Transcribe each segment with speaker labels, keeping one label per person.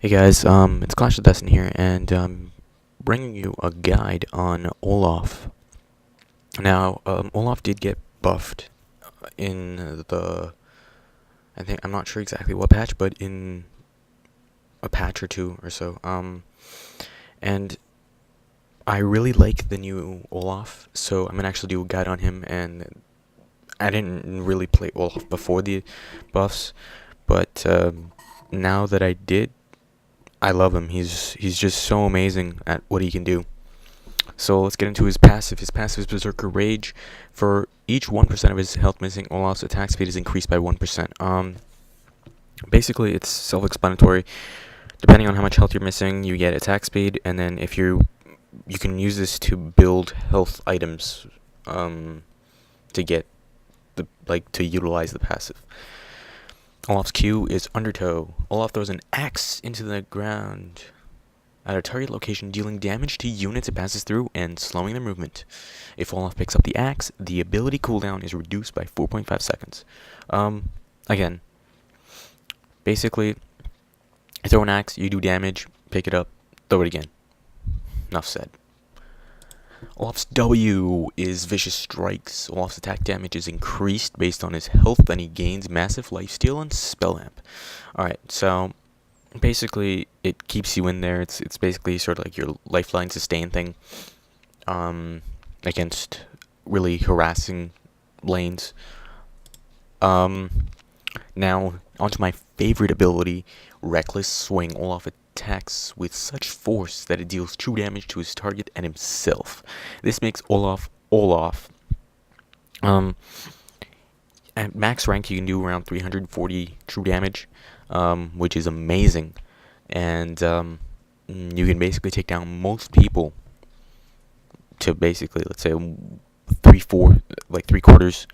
Speaker 1: Hey guys, it's Clash of Destiny here, and bringing you a guide on Olaf. Now, Olaf did get buffed in I'm not sure exactly what patch, but in a patch or two or so. And I really like the new Olaf, so I'm gonna actually do a guide on him. And I didn't really play Olaf before the buffs, but now that I did, I love him. He's just so amazing at what he can do. So let's get into his passive. His passive is Berserker Rage. For each 1% of his health missing, Olaf's attack speed is increased by 1%. Basically, it's self-explanatory. Depending on how much health you're missing, you get attack speed, and then if you can use this to build health items, to get to utilize the passive. Olaf's Q is Undertow. Olaf throws an axe into the ground at a target location, dealing damage to units it passes through and slowing their movement. If Olaf picks up the axe, the ability cooldown is reduced by 4.5 seconds. Again, basically, you throw an axe, you do damage, pick it up, throw it again. Enough said. Olaf's W is Vicious Strikes. Olaf's attack damage is increased based on his health, and he gains massive lifesteal and spell amp. Alright, so basically it keeps you in there. It's basically sort of like your lifeline sustain thing, against really harassing lanes. Now onto my favorite ability, Reckless Swing. Olaf attacks with such force that it deals true damage to his target and himself. This makes Olaf Olaf. At max rank, you can do around 340 true damage, which is amazing, and you can basically take down most people to basically, let's say, three quarters,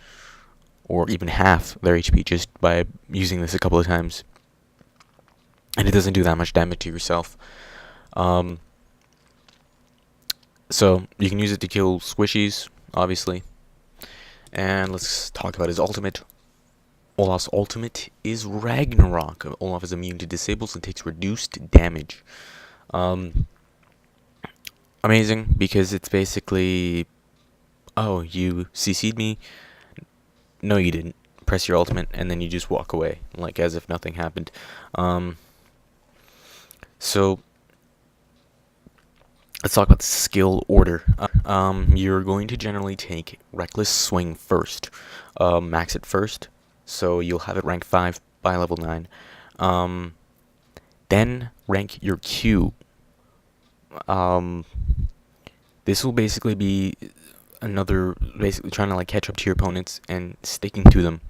Speaker 1: or even half their HP just by using this a couple of times, and it doesn't do that much damage to yourself. So you can use it to kill squishies, obviously. And let's talk about his ultimate. Olaf's ultimate is Ragnarok. Olaf is immune to disables and takes reduced damage. Amazing, because it's basically, oh, you CC'd me? No, you didn't. Press your ultimate, and then you just walk away, like as if nothing happened. So let's talk about the skill order. You're going to generally take Reckless Swing first. Max it first, so you'll have it rank 5 by level 9. Then rank your Q. This will basically be basically trying to catch up to your opponents and sticking to them.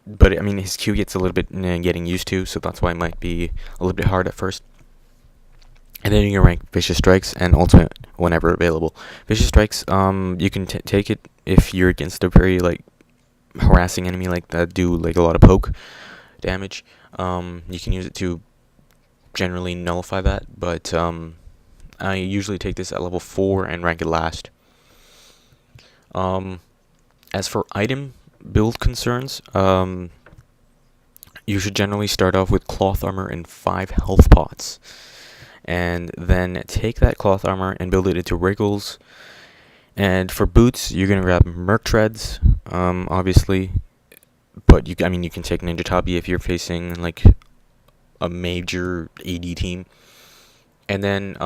Speaker 1: But I mean, his Q gets a little bit getting used to, so that's why it might be a little bit hard at first. And then you can rank Vicious Strikes and Ultimate whenever available. Vicious Strikes, you can take it if you're against a very harassing enemy that do a lot of poke damage. You can use it to generally nullify that, but I usually take this at level 4 and rank it last. As for item build concerns, you should generally start off with Cloth Armor and 5 health pots, and then take that Cloth Armor and build it into Wriggles. And for boots, you're gonna grab Merc Treads, obviously, but you can take Ninja Tabi if you're facing a major AD team. And then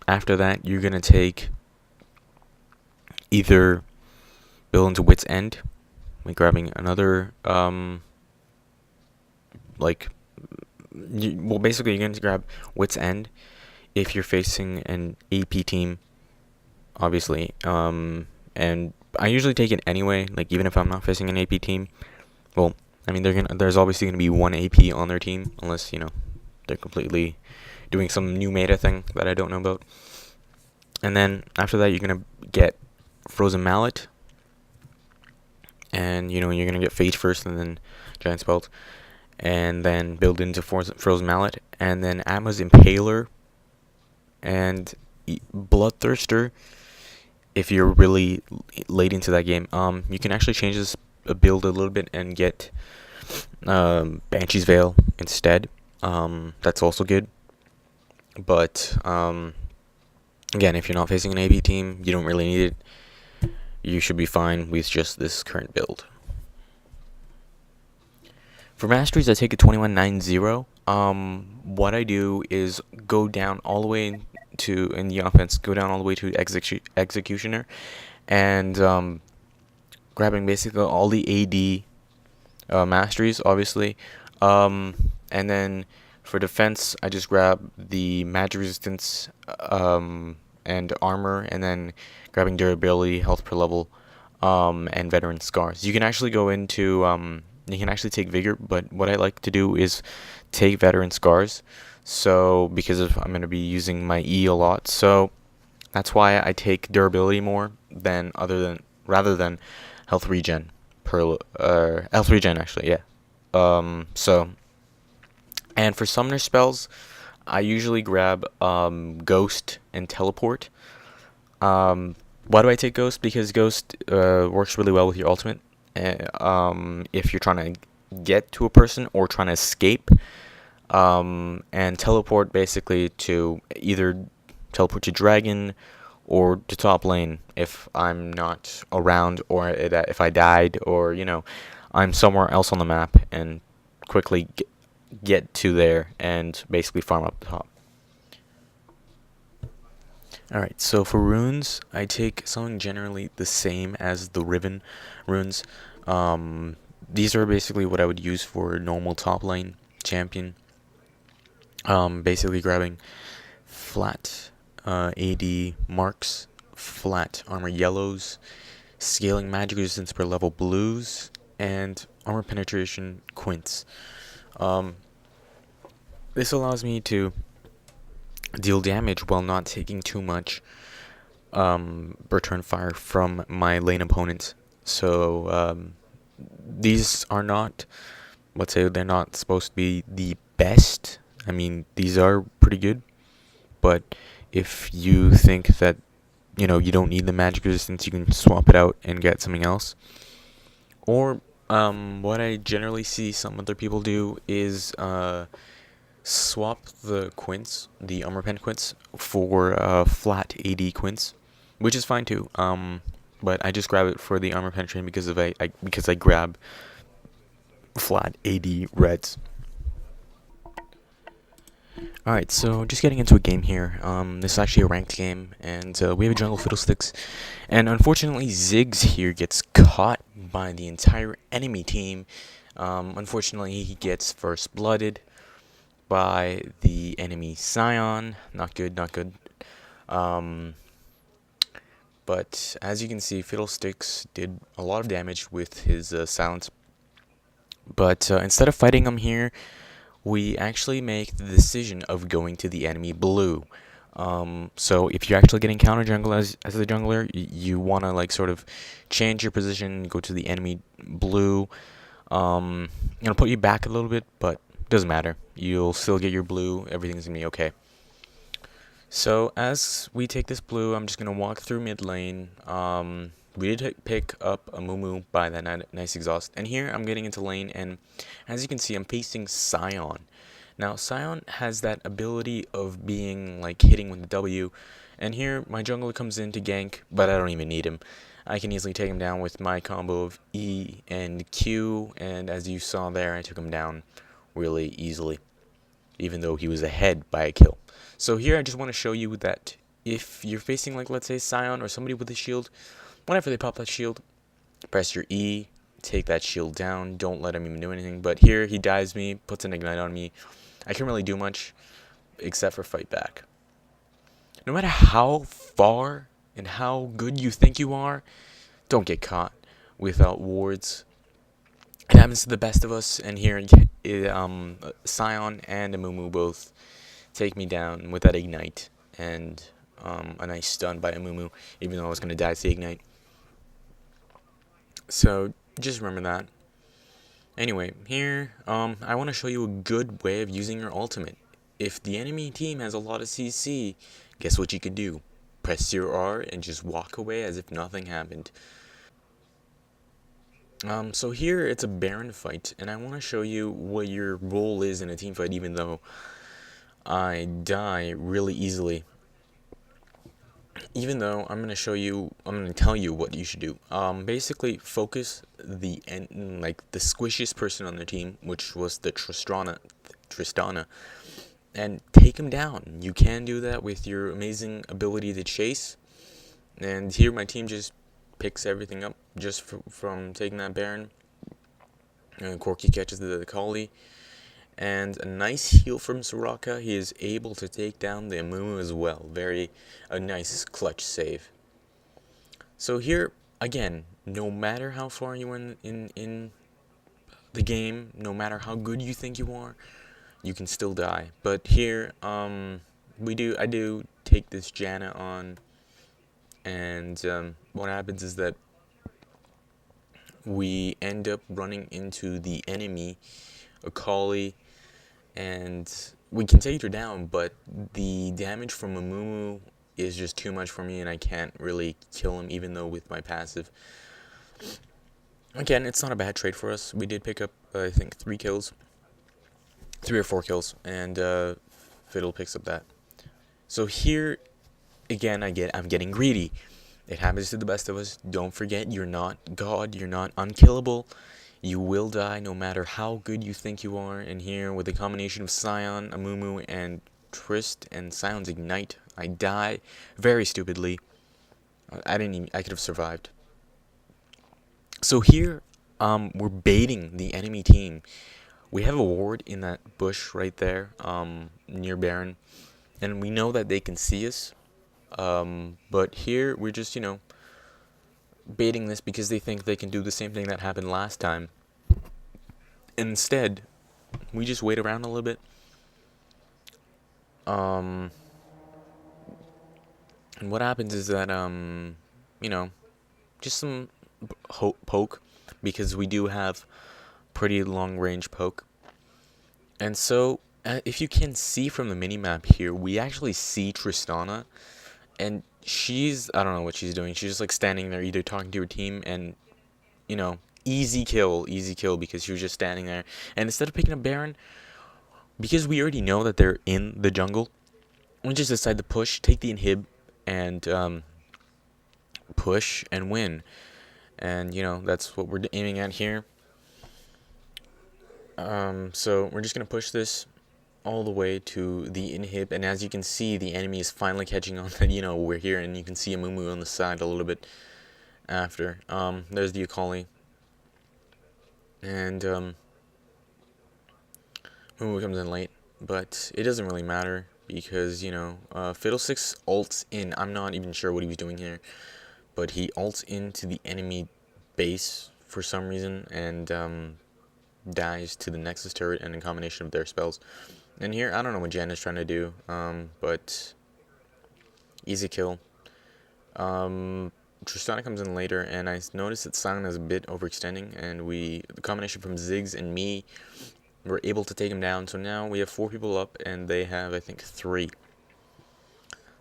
Speaker 1: after that, you're gonna take either build into Wit's End, grabbing another basically you're going to grab Wit's End if you're facing an AP team, obviously. And I usually take it anyway, even if I'm not facing an AP team. Well, there's obviously going to be one AP on their team, unless they're completely doing some new meta thing that I don't know about. And then after that, you're going to get Frozen Mallet, and you're going to get Phage first, and then Giant Spelt, and then build into Frozen Mallet, and then Atma's Impaler, and Bloodthirster. If you're really late into that game, you can actually change this build a little bit and get Banshee's Veil instead. That's also good. But again, if you're not facing an AB team, you don't really need it. You should be fine with just this current build. For masteries, I take a 21-9-0. What I do is go down all the way to, in the offense, go down all the way to executioner, and grabbing basically all the AD masteries, obviously. And then for defense, I just grab the magic resistance and armor, and then grabbing durability, health per level, and veteran scars. You can actually go into you can actually take vigor, but what I like to do is take veteran scars. So because I'm going to be using my E a lot, so that's why I take durability more than rather than health regen health regen actually, yeah. So and for summoner spells, I usually grab ghost and teleport. Why do I take ghost? Because ghost works really well with your ultimate. If you're trying to get to a person or trying to escape, and teleport basically to either teleport to dragon or to top lane if I'm not around, or if I died, or I'm somewhere else on the map, and quickly get to there and basically farm up the top. Alright, so for runes, I take something generally the same as the Riven runes. These are basically what I would use for normal top lane champion. Basically grabbing flat AD marks, flat armor yellows, scaling magic resistance per level blues, and armor penetration quints. This allows me to deal damage while not taking too much return fire from my lane opponents. So these are not, let's say, they're not supposed to be the best. I mean, these are pretty good, but if you think that you don't need the magic resistance, you can swap it out and get something else. Or what I generally see some other people do is swap the quints, the armor pen quints, for flat AD quints, which is fine too. But I just grab it for the armor penetration because I grab flat AD reds. Alright, so just getting into a game here. This is actually a ranked game, and we have a jungle Fiddlesticks. And unfortunately, Ziggs here gets caught by the entire enemy team. Unfortunately, he gets first blooded by the enemy Scion. Not good, not good. But as you can see, Fiddlesticks did a lot of damage with his silence. But instead of fighting him here, we actually make the decision of going to the enemy blue. So if you're actually getting counter jungle as the jungler, you want to like sort of change your position, go to the enemy blue. Gonna put you back a little bit, but doesn't matter. You'll still get your blue. Everything's gonna be okay. So as we take this blue, I'm just gonna walk through mid lane. We did pick up a Moo by that nice exhaust, and here I'm getting into lane, and as you can see, I'm facing Scion. Now Scion has that ability of being like hitting with the W, and here my jungler comes in to gank, but I don't even need him. I can easily take him down with my combo of E and Q, and as you saw there, I took him down really easily, even though he was ahead by a kill. So here I just want to show you that if you're facing, like, let's say Scion or somebody with a shield, whenever they pop that shield, press your E, take that shield down, don't let him even do anything. But here he dives me, puts an ignite on me. I can't really do much except for fight back. No matter how far and how good you think you are, don't get caught without wards. It happens to the best of us, and here Scion and Amumu both take me down with that ignite, and a nice stun by Amumu, even though I was going to die to the ignite. So just remember that. Anyway, here I want to show you a good way of using your ultimate. If the enemy team has a lot of CC, guess what you can do? Press your R and just walk away as if nothing happened. So here it's a Baron fight, and I want to show you what your role is in a team fight, even though I die really easily. Even though I'm gonna tell you what you should do. Basically focus like the squishiest person on the team, which was the Tristana, and take him down. You can do that with your amazing ability to chase. And here my team just picks everything up just from taking that Baron. And Corky catches the Collie. And a nice heal from Soraka. He is able to take down the Amumu as well. A nice clutch save. So here, again, no matter how far you are in the game, no matter how good you think you are, you can still die. But here, I do take this Janna on, and what happens is that we end up running into the enemy, Akali, and we can take her down, but the damage from Amumu is just too much for me, and I can't really kill him, even though with my passive. Again, it's not a bad trade for us. We did pick up, I think, 3 or 4 kills, and Fiddle picks up that. So here, again, I'm getting greedy. It happens to the best of us. Don't forget, you're not God, you're not unkillable. You will die no matter how good you think you are. And here, with a combination of Scion, Amumu, and Trist, and Sion's Ignite, I die very stupidly. I could have survived. So here, we're baiting the enemy team. We have a ward in that bush right there, near Baron, and we know that they can see us. But here, we're just, baiting this because they think they can do the same thing that happened last time. Instead, we just wait around a little bit. And what happens is that, just some poke, because we do have pretty long range poke. And so, if you can see from the minimap here, we actually see Tristana, and I don't know what she's doing. She's just like standing there, either talking to her team, and, easy kill, because she was just standing there. And instead of picking up Baron, because we already know that they're in the jungle, we just decide to push, take the inhib, and push and win. And, that's what we're aiming at here. So we're just going to push this all the way to the inhib, and as you can see, the enemy is finally catching on that, we're here, and you can see Amumu on the side a little bit after. There's the Akali. And, Amumu comes in late, but it doesn't really matter, because, Fiddlesticks ults in. I'm not even sure what he was doing here, but he ults into the enemy base for some reason, and, dies to the Nexus turret and a combination of their spells. And here, I don't know what Jan is trying to do, but easy kill. Tristana comes in later, and I noticed that Sion is a bit overextending, and the combination from Ziggs and me, were able to take him down. So now we have 4 people up, and they have, I think, 3.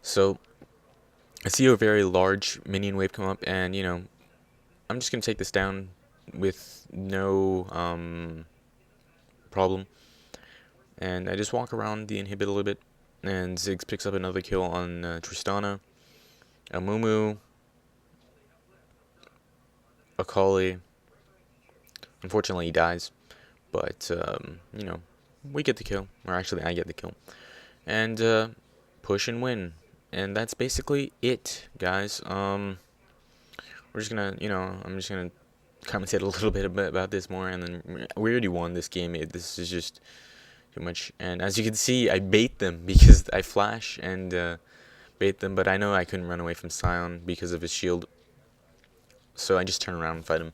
Speaker 1: So I see a very large minion wave come up, and, I'm just going to take this down with no problem. And I just walk around the inhibit a little bit, and Ziggs picks up another kill on Tristana. Amumu, Akali, unfortunately he dies, but, we get the kill, or actually I get the kill. And, push and win. And that's basically it, guys. We're just gonna, I'm just gonna commentate a little bit about this more, and then we already won this game. This is just too much. And as you can see, I bait them because I flash and bait them, but I know I couldn't run away from Sion because of his shield, so I just turn around and fight him.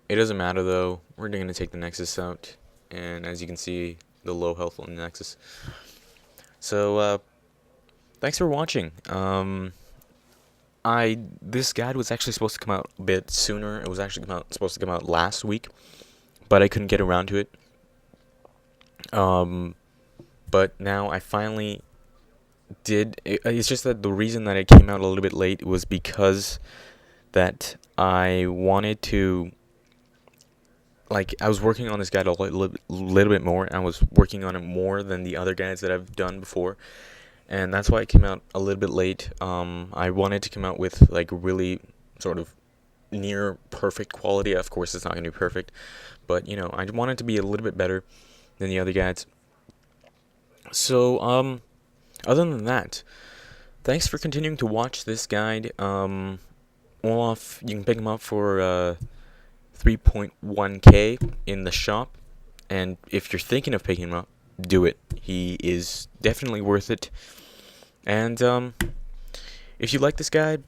Speaker 1: It doesn't matter though. We're gonna take the Nexus out, and as you can see, the low health on the Nexus. So thanks for watching. This guide was actually supposed to come out a bit sooner. It was actually supposed to come out last week, but I couldn't get around to it. But now I finally did. It's just that the reason that it came out a little bit late was because that I wanted to, like, I was working on this guide a little bit more, and I was working on it more than the other guides that I've done before, and that's why it came out a little bit late. I wanted to come out with, like, really sort of near perfect quality. Of course, it's not going to be perfect, but, I wanted to be a little bit better than the other guides. So, other than that, thanks for continuing to watch this guide. Olaf, you can pick him up for 3.1k in the shop, and if you're thinking of picking him up, do it. He is definitely worth it. And if you like this guide,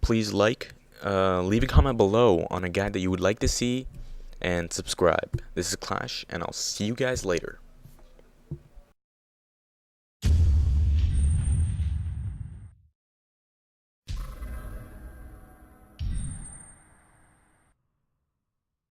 Speaker 1: please leave a comment below on a guide that you would like to see, and subscribe. This is Clash, and I'll see you guys later.